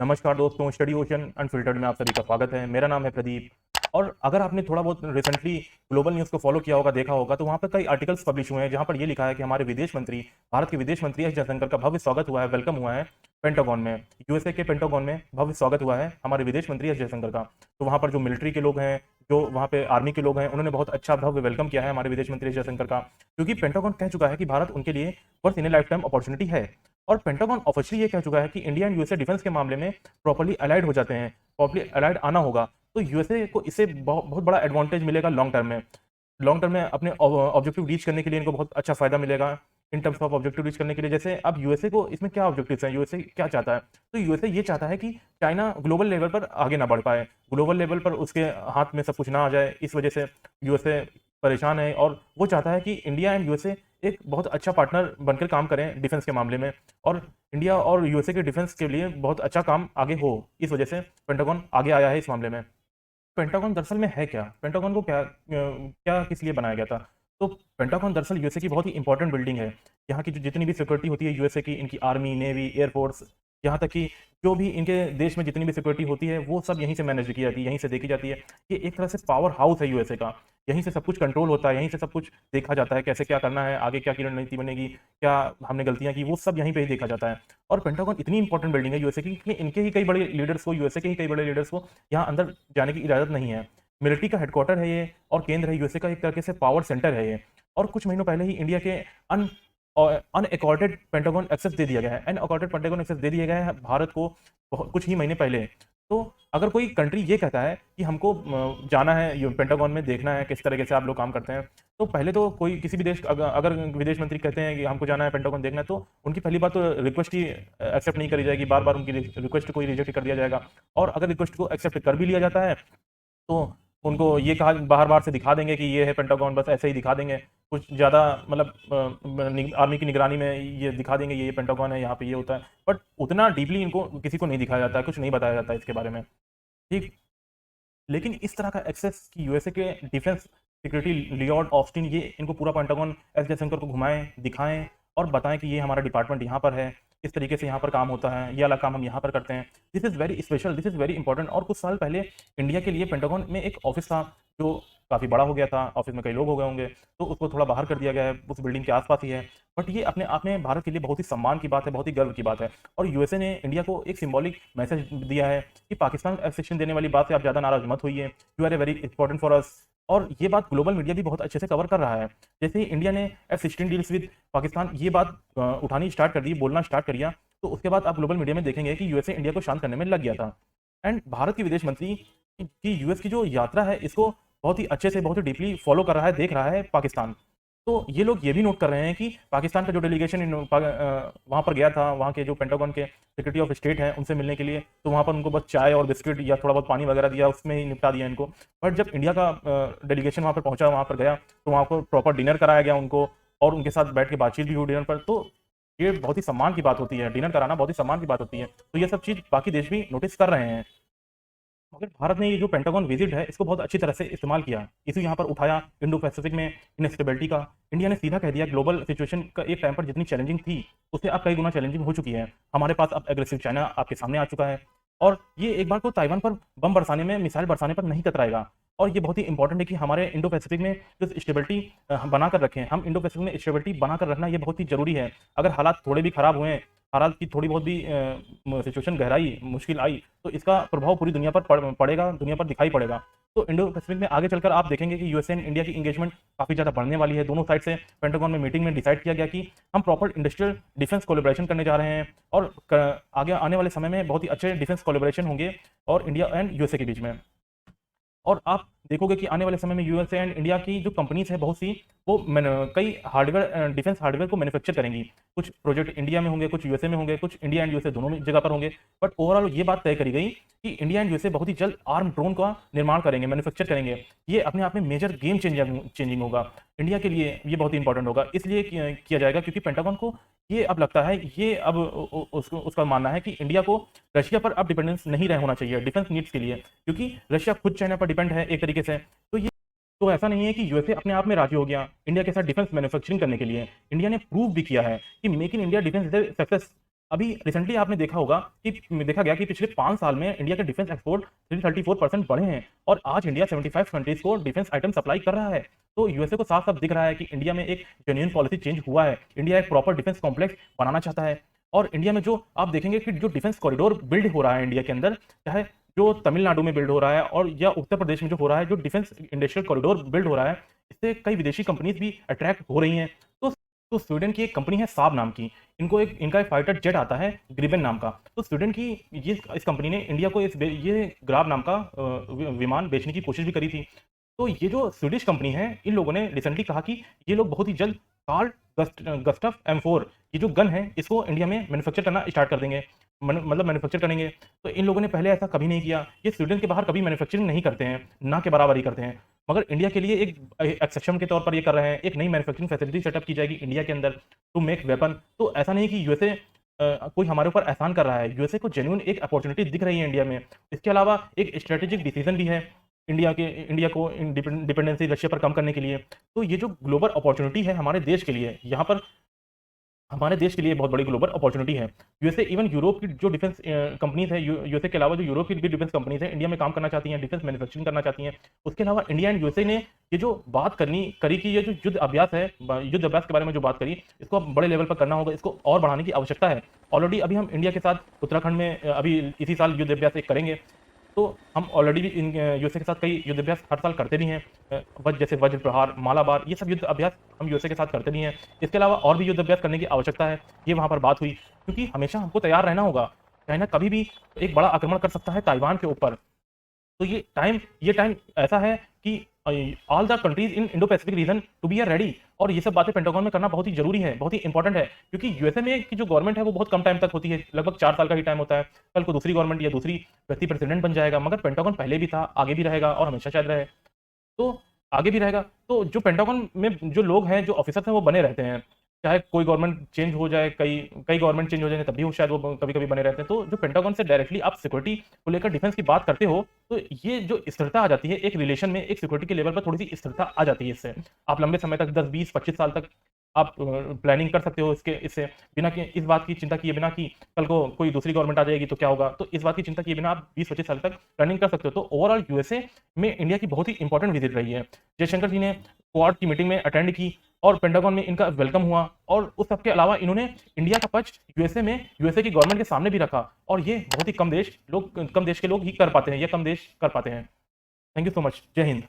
नमस्कार दोस्तों, study ocean unfiltered में आप सभी का स्वागत है। मेरा नाम है प्रदीप। और अगर आपने थोड़ा बहुत रिसेंटली ग्लोबल न्यूज़ को फॉलो किया होगा, देखा होगा, तो वहाँ पर कई आर्टिकल्स पब्लिश हुए हैं जहाँ पर ये लिखा है कि हमारे विदेश मंत्री, भारत के विदेश मंत्री एस जयशंकर का भव्य स्वागत हुआ है, वेलकम हुआ है पेंटागन में। यूएसए के पेंटागन में भव्य स्वागत हुआ है हमारे विदेश मंत्री एस जयशंकर का। तो वहाँ पर जो मिलिट्री के लोग हैं, जो वहाँ पे आर्मी के लोग हैं, उन्होंने बहुत अच्छा भव्य वेलकम किया है हमारे विदेश मंत्री एस जयशंकर का, क्योंकि पेंटागन कह चुका है कि भारत उनके लिए once in a lifetime opportunity है। और पेंटागन ऑफिशियली ये कह चुका है कि इंडिया एंड यूएसए डिफेंस के मामले में प्रॉपर्ली अलाइड हो जाते हैं, प्रॉपर्ली अलाइड आना होगा। तो यूएसए को इससे बहुत बड़ा एडवांटेज मिलेगा लॉन्ग टर्म में। लॉन्ग टर्म में अपने ऑब्जेक्टिव रीच करने के लिए इनको बहुत अच्छा फायदा मिलेगा in terms of objective reach करने के लिए। जैसे अब यूएसए को इसमें क्या ऑब्जेक्टिव्स हैं, यूएसए क्या चाहता है? तो यूएसए ये चाहता है कि चाइना ग्लोबल लेवल पर आगे ना बढ़ पाए, ग्लोबल लेवल पर उसके हाथ में सब कुछ ना आ जाए। इस वजह से यूएसए परेशान है और वो चाहता है कि इंडिया एंड यूएसए एक बहुत अच्छा पार्टनर बनकर काम करें डिफेंस के मामले में, और इंडिया और यूएसए के डिफेंस के लिए बहुत अच्छा काम आगे हो। इस वजह से पेंटागन आगे आया है इस मामले में। पेंटागन दरअसल में है क्या? पेंटागन को क्या किस लिए बनाया गया था? तो पेंटागन दरअसल यूएसए की बहुत ही इंपॉर्टेंट बिल्डिंग है। यहाँ की जो जितनी भी सिक्योरिटी होती है यूएसए की, इनकी आर्मी, नेवी, एयरफोर्स, यहाँ तक कि जो भी इनके देश में जितनी भी सिक्योरिटी होती है वो सब यहीं से मैनेज की जाती है, यहीं से देखी जाती है। ये एक तरह से पावर हाउस है यूएसए का। यहीं से सब कुछ कंट्रोल होता है, यहीं से सब कुछ देखा जाता है, कैसे क्या करना है, आगे क्या की रणनीति बनेगी, क्या हमने गलतियां की, वो सब यहीं पे ही देखा जाता है। और पेंटागन इतनी इंपॉर्टेंट बिल्डिंग है यूएसए की कि इनके ही कई बड़े लीडर्स को, यूएसए के ही कई बड़े लीडर्स को यहाँ अंदर जाने की इजाज़त नहीं है। मिलिट्री का हेडक्वार्टर है ये, और केंद्र है यूएसए का, एक तरीके से पावर सेंटर है ये। और कुछ महीनों पहले ही इंडिया के अन अनअकॉर्डेड पेंटागन एक्सेस दे दिया गया है, अनअकॉर्डेड पेंटागन एक्सेस दे दिया गया है भारत को कुछ ही महीने पहले। तो अगर कोई कंट्री ये कहता है कि हमको जाना है ये पेंटागन में, देखना है किस तरीके से आप लोग काम करते हैं, तो पहले तो कोई किसी भी देश अगर विदेश मंत्री कहते हैं कि हमको जाना है पेंटागन देखना है, तो उनकी पहली बात तो रिक्वेस्ट ही एक्सेप्ट नहीं करी जाएगी, बार बार उनकी रिक्वेस्ट को ही रिजेक्ट कर दिया जाएगा। और अगर रिक्वेस्ट को एक्सेप्ट कर भी लिया जाता है तो उनको ये कहा, बाहर-बाहर से दिखा देंगे कि ये है पेंटागन, बस ऐसे ही दिखा देंगे। कुछ ज़्यादा मतलब आर्मी की निगरानी में ये दिखा देंगे ये पेंटागन है, यहाँ पे ये होता है। बट उतना डीपली इनको किसी को नहीं दिखाया जाता है, कुछ नहीं बताया जाता है इसके बारे में। ठीक। लेकिन इस तरह का एक्सेस कि यूएसए के डिफेंस सिक्योरिटी लियोड ऑस्टिन ये इनको पूरा पेंटागन एस जयशंकर को घुमाएं, दिखाएं और बताएं कि ये हमारा डिपार्टमेंट यहाँ पर है, इस तरीके से यहाँ पर काम होता है, ये अलग काम हम यहाँ पर करते हैं। This is very special, this is very important. और कुछ साल पहले इंडिया के लिए पेंटागन में एक ऑफिस था जो काफ़ी बड़ा हो गया था, ऑफिस में कई लोग हो गए होंगे, तो उसको थोड़ा बाहर कर दिया गया है, उस बिल्डिंग के आसपास ही है। बट ये अपने आप में भारत के लिए बहुत ही सम्मान की बात है, बहुत ही गर्व की बात है। और यूएसए ने इंडिया को एक सिंबॉलिक मैसेज दिया है कि पाकिस्तान को एक्सेशन देने वाली बात से आप ज़्यादा नाराज मत होइए, you are a very important for us. और ये बात ग्लोबल मीडिया भी बहुत अच्छे से कवर कर रहा है। जैसे ही इंडिया ने F-16 डील्स विद पाकिस्तान ये बात उठानी स्टार्ट कर दी, बोलना स्टार्ट कर दिया, तो उसके बाद आप ग्लोबल मीडिया में देखेंगे कि यूएसए इंडिया को शांत करने में लग गया था। एंड भारत के विदेश मंत्री की यूएस की जो यात्रा है, इसको बहुत ही अच्छे से, बहुत ही डीपली फॉलो कर रहा है, देख रहा है पाकिस्तान। तो ये लोग ये भी नोट कर रहे हैं कि पाकिस्तान का जो डेलीगेशन वहाँ पर गया था, वहाँ के जो पेंटागन के सेक्रेटरी ऑफ स्टेट हैं उनसे मिलने के लिए, तो वहाँ पर उनको बस चाय और बिस्किट या थोड़ा बहुत पानी वगैरह दिया, उसमें ही निपटा दिया इनको। बट जब इंडिया का डेलीगेशन वहाँ पर पहुँचा, वहाँ पर गया, तो वहाँ पर प्रॉपर डिनर कराया गया उनको, और उनके साथ बैठ के बातचीत भी हुई डिनर पर। तो ये बहुत ही सम्मान की बात होती है, डिनर कराना बहुत ही सम्मान की बात होती है। तो ये सब चीज़ बाकी देश भी नोटिस कर रहे हैं। मगर भारत ने ये जो पेंटागन विजिट है इसको बहुत अच्छी तरह से इस्तेमाल किया, इशू यहाँ पर उठाया इंडो पैसिफिक में इनस्टेबिलिटी का। इंडिया ने सीधा कह दिया ग्लोबल सिचुएशन का एक टाइम पर जितनी चैलेंजिंग थी उससे अब कई गुना चैलेंजिंग हो चुकी है। हमारे पास अब एग्रेसिव चाइना आपके सामने आ चुका है, और ये एक बार को ताइवान पर बम बरसाने में, मिसाइल बरसाने पर नहीं कतराएगा। और ये बहुत ही इंपॉर्टेंट है कि हमारे इंडो पैसिफिक में जो स्टेबिलिटी बना कर रखें, हम इंडो पैसिफिक में स्टेबिलिटी बना कर रखना ये बहुत ही जरूरी है। अगर हालात थोड़े भी खराब हुए, हालात की थोड़ी बहुत भी सिचुएशन गहराई मुश्किल आई, तो इसका प्रभाव पूरी दुनिया पर पड़ेगा, दुनिया पर दिखाई पड़ेगा। तो इंडो पैसिफिक में आगे चलकर आप देखेंगे कि यूएसए एंड इंडिया की इंगेजमेंट काफ़ी ज़्यादा बढ़ने वाली है। दोनों साइड से पेंटागन में मीटिंग में डिसाइड किया गया कि हम प्रॉपर इंडस्ट्रियल डिफेंस कोलैबोरेशन करने जा रहे हैं, और आगे आने वाले समय में बहुत ही अच्छे डिफेंस कोलैबोरेशन होंगे और इंडिया एंड यूएसए के बीच में। और आप देखोगे कि आने वाले समय में यूएसए एंड इंडिया की जो कंपनीज है बहुत सी, वो कई हार्डवेयर, डिफेंस हार्डवेयर को मैन्युफैक्चर करेंगी। कुछ प्रोजेक्ट इंडिया में होंगे, कुछ यूएसए में होंगे, कुछ इंडिया एंड यूएसए दोनों जगह पर होंगे। बट ओवरऑल ये बात तय करी गई कि इंडिया एंड यूएसए बहुत ही जल्द आर्म ड्रोन का निर्माण करेंगे, मैन्युफैक्चर करेंगे। ये अपने आप में मेजर गेम चेंजिंग होगा इंडिया के लिए, ये बहुत ही इंपॉर्टेंट होगा। इसलिए किया जाएगा क्योंकि पेंटागन को ये अब लगता है, ये अब उसका मानना है कि इंडिया को रशिया पर अब डिपेंडेंस नहीं रह होना चाहिए डिफेंस नीड्स के लिए, क्योंकि रशिया खुद चाइना पर डिपेंड है एक तरीके से। तो ये तो ऐसा नहीं है कि यूएसए अपने आप में राजी हो गया इंडिया के साथ डिफेंस मैन्युफैक्चरिंग करने के लिए। इंडिया ने प्रूव भी किया है कि make in India defence is a success. अभी रिसेंटली आपने देखा होगा कि देखा गया कि पिछले 5 साल में इंडिया के डिफेंस एक्सपोर्ट 334% बढ़े हैं और आज इंडिया 75 कंट्रीज को डिफेंस आइटम सप्लाई कर रहा है। तो यूएसए को साफ-साफ दिख रहा है कि इंडिया में एक जेन्युइन पॉलिसी चेंज हुआ है। इंडिया एक प्रॉपर डिफेंस कॉम्प्लेक्स बनाना चाहता है और इंडिया में जो आप देखेंगे कि जो डिफेंस कॉरिडोर बिल्ड हो रहा है इंडिया के अंदर, चाहे जो तमिलनाडु में बिल्ड हो रहा है और या उत्तर प्रदेश में जो हो रहा है, जो डिफेंस इंडस्ट्रियल कॉरिडोर बिल्ड हो रहा है, इससे कई विदेशी कंपनीज भी अट्रैक्ट हो रही हैं। तो स्वीडन की एक कंपनी है साब नाम की, इनका एक फाइटर जेट आता है ग्रिपेन नाम का। तो स्वीडन की ये इस कंपनी ने इंडिया को ये ग्राब नाम का विमान बेचने की कोशिश भी करी थी। तो ये जो स्वीडिश कंपनी है, इन लोगों ने रिसेंटली कहा कि ये लोग बहुत ही जल्द कार्ल गस्टफ M4 ये जो गन है, इसको इंडिया में मैन्युफैक्चर करना स्टार्ट कर देंगे। मतलब मैन्युफैक्चर करेंगे। तो इन लोगों ने पहले ऐसा कभी नहीं किया। ये स्वीडन के बाहर कभी मैन्युफैक्चरिंग नहीं करते हैं, ना के बराबर ही करते हैं। मगर इंडिया के लिए एक एक्सेप्शन के तौर पर ये कर रहे हैं। एक नई मैन्युफैक्चरिंग फैसिलिटी सेटअप की जाएगी इंडिया के अंदर टू मेक वेपन। तो ऐसा नहीं कि यूएसए कोई हमारे ऊपर एहसान कर रहा है। यूएसए को जेन्युइन एक अपॉर्चुनिटी दिख रही है इंडिया में। इसके अलावा एक स्ट्रेटेजिक डिसीजन भी है इंडिया को डिपेंडेंसी रशिया पर कम करने के लिए। तो ये जो ग्लोबल अपॉर्चुनिटी है हमारे देश के लिए, यहाँ पर हमारे देश के लिए बहुत बड़ी ग्लोबल अपॉर्चुनिटी है। यूएसए इवन यूरोप की जो डिफेंस कंपनीज है, यूएसए के अलावा जो यूरोप की भी डिफेंस कंपनीज है इंडिया में काम करना चाहती हैं, डिफेंस मैन्युफैक्चरिंग करना चाहती हैं। उसके अलावा इंडिया एंड यूएसए ने ये जो बात करी कि ये जो युद्ध अभ्यास है, युद्ध अभ्यास के बारे में जो बात करी, इसको अब बड़े लेवल पर करना होगा, इसको और बढ़ाने की आवश्यकता है। ऑलरेडी अभी हम इंडिया के साथ उत्तराखंड में अभी इसी साल युद्ध अभ्यास एक करेंगे। तो हम ऑलरेडी भी इन यूएसए के साथ कई युद्ध अभ्यास हर साल करते भी हैं। जैसे वज्र प्रहार, मालाबार, ये सब युद्ध अभ्यास हम यूएसए के साथ करते भी हैं। इसके अलावा और भी युद्ध अभ्यास करने की आवश्यकता है, ये वहाँ पर बात हुई। क्योंकि हमेशा हमको तैयार रहना होगा। चाइना कभी भी एक बड़ा आक्रमण कर सकता है ताइवान के ऊपर। तो ये टाइम ऐसा है कि all the countries in Indo Pacific region to be ready. और ये सब बातें पेंटागन में करना बहुत ही जरूरी है, बहुत ही इंपॉर्टेंट है। क्योंकि यूएसए में की जो गवर्नमेंट है वो बहुत कम टाइम तक होती है, लगभग 4 साल का ही टाइम होता है। कल को दूसरी गवर्नमेंट या दूसरी व्यक्ति प्रेसिडेंट बन जाएगा, मगर पेंटागन पहले भी था, आगे भी रहेगा और हमेशा शायद रहे। तो आगे भी रहेगा। तो जो पेंटागन में जो लोग हैं, जो ऑफिसर्स हैं, वो बने रहते हैं। चाहे कोई गवर्नमेंट चेंज हो जाए, कई कई गवर्नमेंट चेंज हो जाएंगे, तब भी वो शायद वो कभी-कभी बने रहते हैं। तो जो पेंटागन से डायरेक्टली आप सिक्योरिटी को लेकर डिफेंस की बात करते हो, तो ये जो स्थिरता आ जाती है एक रिलेशन में, एक सिक्योरिटी के लेवल पर थोड़ी-सी स्थिरता आ जाती है इससे। आप लंबे समय तक 10, 20, 25 साल तक आप प्लानिंग कर सकते हो इससे बिना कि इस बात की चिंता किए बिना कि कल को कोई दूसरी गवर्नमेंट आ जाएगी तो क्या होगा। तो इस बात की चिंता किए बिना आप 20-25 साल तक प्लानिंग कर सकते हो। तो ओवरऑल यूएसए में इंडिया की बहुत ही इंपॉर्टेंट विजिट रही है। जयशंकर जी ने क्वाड की मीटिंग में अटेंड की और पेंटागन में इनका वेलकम हुआ और उस सब के अलावा इन्होंने इंडिया का पक्ष यूएसए की गवर्नमेंट के सामने भी रखा। और ये बहुत ही कम देश के लोग ही कर पाते हैं, ये कम देश कर पाते हैं। Thank you so much. जय हिंद।